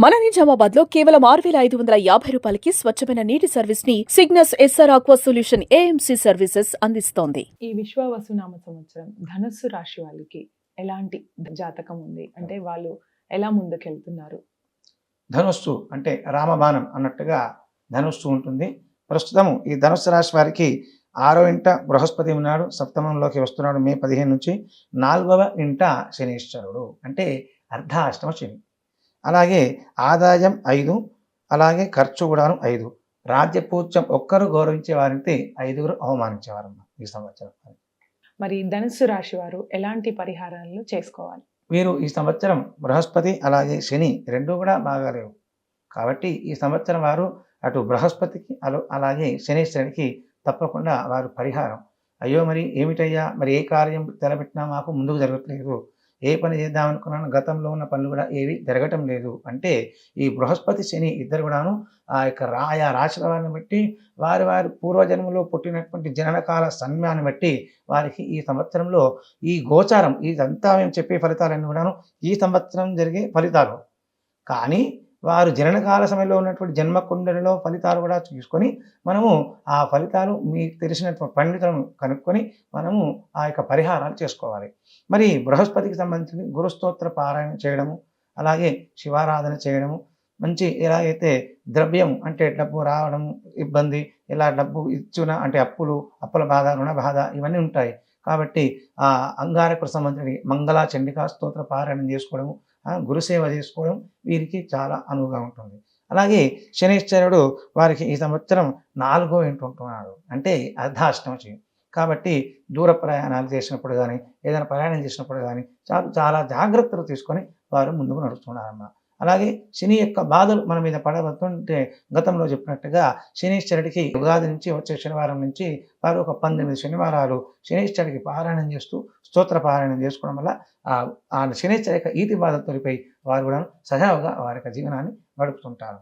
మన నిజామాబాద్ లో కేవలం 6,550 రూపాయలకి స్వచ్ఛమైన నీటి సర్వీస్ ని Cygnus SR aqua solution AMC services అందిస్తోంది. ఈ విశ్వావసునామ సంవత్సరం ధనుస్సు రాశి వాళ్ళకి ఎలాంటి జాతకం ఉంది అంటే వాళ్ళు ఎలా ముందుకెళ్తున్నారు? ధనుస్సు అంటే రామబాణం అన్నట్టుగా ధనుస్సు ఉంటుంది. ప్రస్తుతం ఈ ధనుస్సు రాశి వారికి 6వ ఇంట బృహస్పతి ఉన్నాడు, సప్తమంలోకి వస్తున్నాడు మే 15 నుంచి. 4వ ఇంట శనీశ్వరుడు అంటే అర్ధాష్టమ శని. అలాగే ఆదాయం 5, అలాగే ఖర్చు కూడాను 5. రాజ్యపూజ్యం ఒక్కరు గౌరవించే వారికి 5గురు అవమానించేవారమ్మ ఈ సంవత్సరం. మరి ధనుస్సు రాశి వారు ఎలాంటి పరిహారాలను చేసుకోవాలి? వీరు ఈ సంవత్సరం బృహస్పతి అలాగే శని రెండూ కూడా బాగాలేవు కాబట్టి ఈ సంవత్సరం వారు అటు బృహస్పతికి అలాగే శనీశ్వరునికి తప్పకుండా వారు పరిహారం, అయ్యో మరి ఏమిటయ్యా, మరి ఏ కార్యం తలపెట్టినా మాకు ముందుకు జరగట్లేదు, ఏ పని చేద్దామనుకున్నాను గతంలో ఉన్న పనులు కూడా ఏవి జరగటం లేదు అంటే ఈ బృహస్పతి శని ఇద్దరు కూడాను ఆయా రాశుల వారిని బట్టి వారి పూర్వజన్మలో పుట్టినటువంటి జననకాల సమయాన్ని బట్టి వారికి ఈ సంవత్సరంలో ఈ గోచారం ఇదంతా మేము చెప్పే ఫలితాలన్నీ కూడాను ఈ సంవత్సరం జరిగే ఫలితాలు. కానీ వారు జననకాల సమయంలో ఉన్నటువంటి జన్మకుండలిలో ఫలితాలు కూడా చూసుకొని మనము ఆ ఫలితాలు మీకు తెలిసినటువంటి పండితులను కనుక్కొని మనము ఆ యొక్క పరిహారాలు చేసుకోవాలి. మరి బృహస్పతికి సంబంధించి గురుస్తోత్ర పారాయణ చేయడము, అలాగే శివారాధన చేయడము, మంచి ఎలా అయితే ద్రవ్యం అంటే డబ్బు రావడం ఇబ్బంది, ఇలా డబ్బు ఇచ్చున అంటే అప్పుల బాధ, రుణ బాధ ఇవన్నీ ఉంటాయి కాబట్టి ఆ అంగారకుడు సంబంధించిన మంగళ చండికా స్తోత్ర పారాయణం చేసుకోవడము, గురుసేవ చేసుకోవడం వీరికి చాలా అనువుగా ఉంటుంది. అలాగే శనీశ్వరుడు వారికి ఈ సంవత్సరం 4వ ఇంట ఉంటున్నాడు అంటే అర్ధాష్టమ శని కాబట్టి దూర ప్రయాణాలు చేసినప్పుడు కానీ ఏదైనా ప్రయాణం చేసినప్పుడు కానీ చాలా జాగ్రత్తలు తీసుకొని వారు ముందుకు నడుస్తున్నారన్నమాట. అలాగే శని యొక్క బాధలు మన మీద పడబోతుంటే గతంలో చెప్పినట్టుగా శనీశ్వరుడికి ఉగాది నుంచి వచ్చే శనివారం నుంచి వారు ఒక 18 శనివారాలు శనీశ్వరుడికి పారాయణం చేస్తూ స్తోత్ర పారాయణం చేసుకోవడం వల్ల ఆ శనీశ్వరి యొక్క ఈతి బాధ తొలిపై వారు కూడా సజావుగా వారి యొక్క జీవనాన్ని గడుపుతుంటారు.